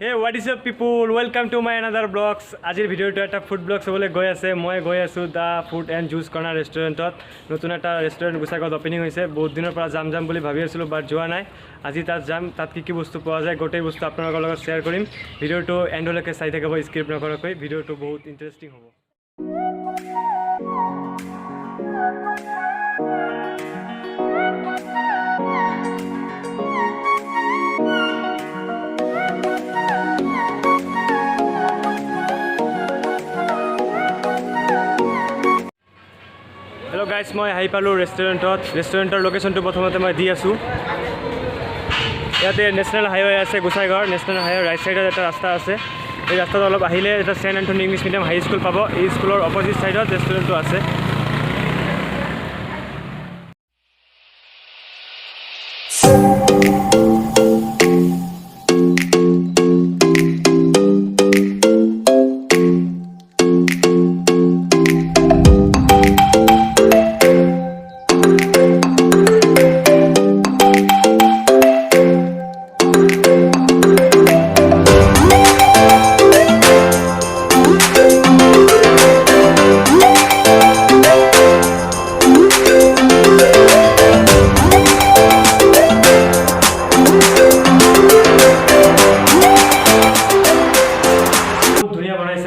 Hey, what is up people? Welcome to my another vlogs. আজিৰ ভিডিঅ'টো এটা food blog চাবলৈ গৈ আছে। মই গৈ আছো দা ফুড এণ্ড জুচ কৰ্ণাৰ ৰেষ্টুৰেণ্টত। নতুন এটা ৰেষ্টুৰেণ্ট গোসাইগাঁৱত অপেনিং হৈছে। বহুত দিনৰ পৰা যাম বুলি ভাবি আছিলোঁ, বাট যোৱা নাই। আজি তাত যাম, তাত কি বস্তু পোৱা যায় গোটেই বস্তু আপোনালোকৰ লগত শ্বেয়াৰ কৰিম। ভিডিঅ'টো এণ্ডলৈকে চাই থাকিব, স্কিপ নকৰাকৈ। ভিডিঅ'টো বহুত ইণ্টাৰেষ্টিং হ'ব। হেল্ল' গাইজ, মই আহি পালোঁ ৰেষ্টুৰেণ্টৰ লোকেশ্যনটো প্ৰথমতে মই দি আছোঁ। ইয়াতে নেশ্যনেল হাইৱে আছে, গোসাইগাঁৱৰ নেশ্যনেল হাইৱেৰ ৰাইট ছাইডত এটা ৰাস্তা আছে। এই ৰাস্তাটো অলপ আহিলে এটা চেণ্ট এণ্টনি ইংলিছ মিডিয়াম হাই স্কুল পাব। এই স্কুলৰ অপজিট ছাইডত ৰেষ্টুৰেণ্টটো আছে।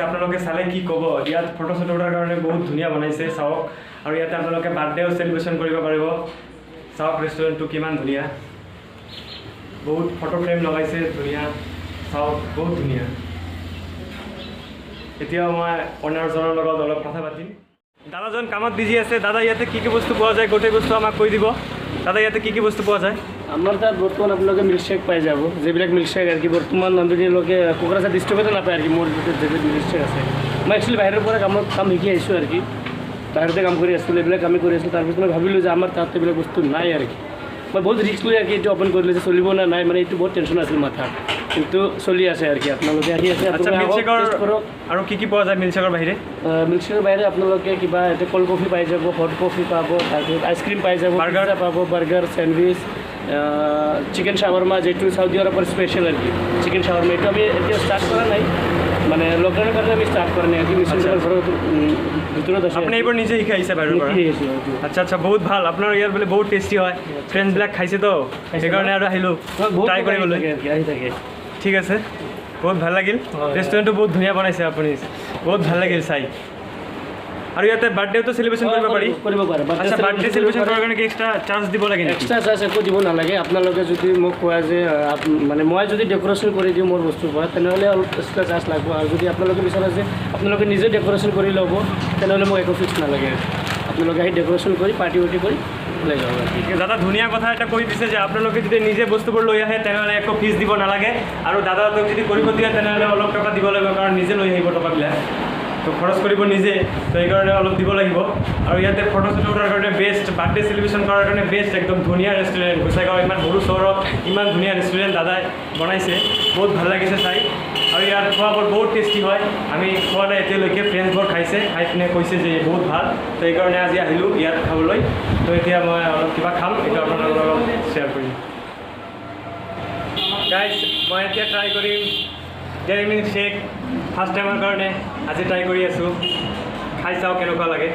আপোনালোকে চালে কি ক'ব, ইয়াত ফটো শ্বুট উঠাৰ কাৰণে বহুত ধুনীয়া বনাইছে চাওক। আৰু ইয়াতে আপোনালোকে বাৰ্থডেও চেলিব্ৰেশ্যন কৰিব পাৰিব। চাওক ৰেষ্টুৰেণ্টটো কিমান ধুনীয়া, বহুত ফটো ফ্ৰেম লগাইছে, ধুনীয়া চাওক, বহুত ধুনীয়া। এতিয়া মই অনাৰজনৰ লগত অলপ কথা পাতিম। দাদাজন কামত বিজি আছে। দাদা, ইয়াতে কি কি বস্তু পোৱা যায় গোটেই বস্তু আমাক কৈ দিব। দাদা, ইয়াতে কি কি বস্তু পোৱা যায়? আমাৰ তাত বৰ্তমান আপোনালোকে মিল্কশ্বেক পাই যাব, যিবিলাক মিল্কশ্বেক আৰু কি বৰ্তমান আপোনালোকে কোকৰাঝাৰ ডিষ্ট্ৰিক্টতে নাপায় আৰু কি মোৰ যিবিলাক মিল্কশ্বেক আছে। মই একচুৱেলি বাহিৰৰ পৰা কাম শিকি আহিছোঁ আৰু কি, বাহিৰতে কাম কৰি আছিলোঁ, এইবিলাক কামেই কৰি আছিলোঁ। তাৰপিছত মই ভাবিলোঁ যে আমাৰ তাত এইবিলাক বস্তু নাই আৰু কি। মই বহুত ৰিস্ক লৈ আৰু কি এইটো অপেন কৰিলোঁ যে চলিব না নাই, মানে এইটো বহুত টেনশ্যন আছিল মাথাত, কিন্তু চলি আছে আৰু কি। আপোনালোকে আহি আছে আৰু কি কি পোৱা যায় মিল্কশ্বেকৰ বাহিৰে? মিল্কশ্বেকৰ বাহিৰে আপোনালোকে কিবা এতিয়া ক'ল্ড কফি পাই যাব, হট কফি পাব, তাৰপিছত আইচক্ৰীম পাই যাব, বাৰ্গাৰ পাব, বাৰ্গাৰ, চেণ্ডউইচ, চিকেন শাৱাৰ্মা, যিটো চাউদি আৰবৰ স্পেচিয়েল আৰু কি চিকেন শাৱাৰ্মা। এইটো আমি এতিয়া ষ্টাৰ্ট কৰা নাই, মানে লকডাউনৰ কাৰণে আমি ষ্টাৰ্ট কৰা নাই। মিচিনৰ ঘৰৰ ভিতৰত আছে। আপুনি এইবোৰ নিজে শিকাই আহিছে বাৰু? আচ্ছা আচ্ছা, বহুত ভাল। আপোনাৰ ইয়াত বোলে বহুত টেষ্টি হয়, ফ্ৰেণ্ডবিলাক খাইছেতো, সেইকাৰণে আৰু আহিলোঁ ট্ৰাই কৰিবলৈ। আহি থাকে। ঠিক আছে, বহুত ভাল লাগিল। ৰেষ্টুৰেণ্টটো বহুত ধুনীয়া বনাইছে আপুনি, বহুত ভাল লাগিল চাই। আৰু ইয়াতে বাৰ্থডেটো চেলিব্ৰেশ্যন কৰিব পাৰি? কৰিব পাৰে। আচ্ছা, বাৰ্থডে চেলিব্ৰেশ্যন কৰাৰ কাৰণে কি এক্সট্ৰা চাৰ্জ দিব লাগে? এক্সট্ৰা চাৰ্জ একো দিব নালাগে। আপোনালোকে যদি মোক কোৱা যে মানে মই যদি ডেক'ৰেশ্যন কৰি দিওঁ মোৰ বস্তুৰ পৰা, তেনেহ'লে অলপ এক্সট্ৰা চাৰ্জ লাগিব। আৰু যদি আপোনালোকে বিচাৰে যে আপোনালোকে নিজে ডেক'ৰেশ্যন কৰি ল'ব, তেনেহ'লে মোক একো ফিক্স নালাগে। আপোনালোকে আহি ডেক'ৰেশ্যন কৰি পাৰ্টি কৰি লৈ যাব। দাদা ধুনীয়া কথা এটা কৈ দিছে যে আপোনালোকে যদি নিজে বস্তুবোৰ লৈ আহে তেনেহ'লে একো ফিজ দিব নালাগে। আৰু দাদাহঁতক যদি কৰিব দিয়ে তেনেহ'লে অলপ টকা দিব লাগিব, কাৰণ নিজে লৈ আহিব টকাবিলাক, তো খৰচ কৰিব নিজে, তো সেইকাৰণে অলপ দিব লাগিব। আৰু ইয়াতে ফটো শ্বুট উঠাৰ কাৰণে বেষ্ট, বাৰ্থডে চেলিব্ৰেশ্যন কৰাৰ কাৰণে বেষ্ট, একদম ধুনীয়া ৰেষ্টুৰেণ্ট। গোসাইগাঁও ইমান সৰু চহৰত ইমান ধুনীয়া ৰেষ্টুৰেণ্ট দাদাই বনাইছে, বহুত ভাল লাগিছে চাই। আৰু ইয়াৰ খোৱাবোৰ বহুত টেষ্টি হয়। আমি খোৱা নাই এতিয়ালৈকে, ফ্ৰেণ্ডছবোৰ খাইছে, খাই পিনে কৈছে যে বহুত ভাল, তো সেইকাৰণে আজি আহিলোঁ ইয়াত খাবলৈ। তো এতিয়া মই অলপ কিবা খাম, এইটো আপোনালোকৰ লগত শ্বেয়াৰ কৰিম। গাইজ, মই এতিয়া ট্ৰাই কৰিম ডেইৰী মিল্ক শ্বেক, ফাৰ্ষ্ট টাইমৰ কাৰণে আজি ট্ৰাই কৰি আছোঁ। খাই চাওঁ কেনেকুৱা লাগে।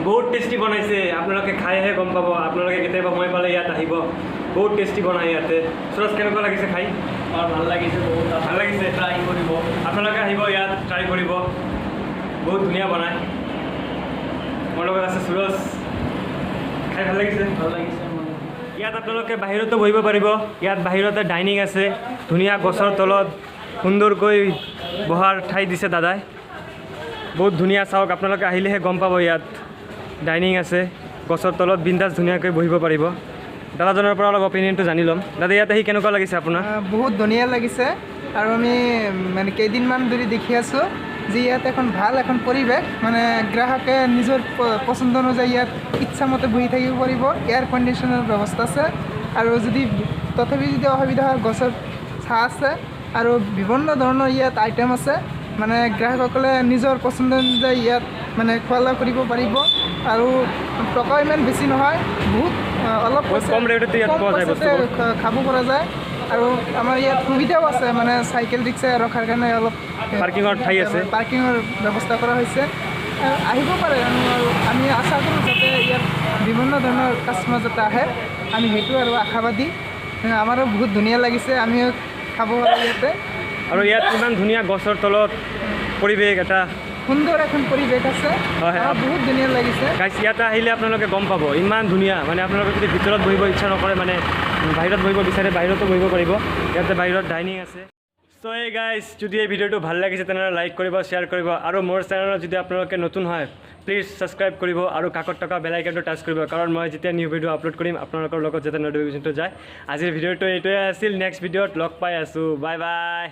বহুত টেষ্টি বনাইছে, আপোনালোকে খাইহে গম পাব। আপোনালোকে কেতিয়াবা মই পালে ইয়াত আহিব, বহুত টেষ্টি বনায় ইয়াতে। সুৰজ, কেনেকুৱা লাগিছে খাই? ভাল লাগিছে, বহুত ভাল লাগিছে। ট্ৰাই কৰিব, আপোনালোকে আহিব ইয়াত, ট্ৰাই কৰিব, বহুত ধুনীয়া বনায়। মোৰ লগত আছে সুৰজ, খাই ভাল লাগিছে? ভাল লাগিছে। ইয়াত আপোনালোকে বাহিৰতো বহিব পাৰিব। ইয়াত বাহিৰতে ডাইনিং আছে, ধুনীয়া গছৰ তলত সুন্দৰকৈ বহাৰ ঠাই দিছে দাদাই, বহুত ধুনীয়া। চাওক, আপোনালোকে আহিলেহে গম পাব। ইয়াত ডাইনিং আছে, গছৰ তলত বিন্দাছ ধুনীয়াকৈ বহিব পাৰিব। দাদাজনৰ পৰা অলপ অপিনিয়নটো জানি ল'ম। দাদা, ইয়াত আহি কেনেকুৱা লাগিছে আপোনাৰ? বহুত ধুনীয়া লাগিছে। আৰু আমি মানে কেইদিনমান ধৰি দেখি আছোঁ যে ইয়াত এখন ভাল এখন পৰিৱেশ, মানে গ্ৰাহকে নিজৰ পচন্দ অনুযায়ী ইয়াত ইচ্ছামতে বহি থাকিব পাৰিব। এয়াৰ কণ্ডিশ্যনৰ ব্যৱস্থা আছে, আৰু যদি তথাপি যদি অসুবিধা হয় গছৰ ছাঁ আছে, আৰু বিভিন্ন ধৰণৰ ইয়াত আইটেম আছে। মানে গ্ৰাহকসকলে নিজৰ পচন্দ অনুযায়ী ইয়াত মানে খোৱা লোৱা কৰিব পাৰিব আৰু টকা ইমান বেছি নহয়, বহুত অলপ বহুত কম ৰেটতে ইয়াত পোৱা যায় পইচাতে খাব পৰা যায়। আৰু আমাৰ ইয়াত সুবিধাও আছে, মানে চাইকেল ৰিক্সা ৰখাৰ কাৰণে অলপ পাৰ্কিঙৰ ঠাই আছে। পাৰ্কিঙৰ ব্যৱস্থা কৰা হৈছে। আহিব পাৰে আৰু আমি আশা কৰোঁ যাতে ইয়াত বিভিন্ন ধৰণৰ কাষ্টমাৰ যাতে আহে, আমি সেইটো আৰু আশাবাদী। আমাৰো বহুত ধুনীয়া লাগিছে, আমিও খাব পাৰোঁ ইয়াতে। আৰু ইয়াত ইমান ধুনীয়া গছৰ তলত পৰিৱেশ এটা সুন্দৰ এখন পৰিৱেশ আছে, হয়। আমাৰ বহুত ধুনীয়া লাগিছে। গাইছ ইয়াতে আহিলে আপোনালোকে গম পাব ইমান ধুনীয়া, মানে আপোনালোকে যদি ভিতৰত বহিব ইচ্ছা নকৰে, মানে বাহিৰত বহিব বিচাৰে বাহিৰতো বহিব পাৰিব, ইয়াতে বাহিৰত ডাইনিং আছে। চ' এই গাইজ যদি এই ভিডিঅ'টো ভাল লাগিছে তেনেহ'লে লাইক কৰিব, শ্বেয়াৰ কৰিব, আৰু মোৰ চেনেলত যদি আপোনালোকে নতুন হয় প্লিজ ছাবস্ক্ৰাইব কৰিব আৰু কাষত থকা বেল আইকনটো টাচ কৰিব, কাৰণ মই যেতিয়া নিউ ভিডিঅ' আপলোড কৰিম আপোনালোকৰ লগত যাতে ন'টিফিকেশ্যনটো যায়। আজিৰ ভিডিঅ'টো এইটোৱে আছিল, নেক্সট ভিডিঅ'ত লগ পাই আছোঁ, বাই বাই।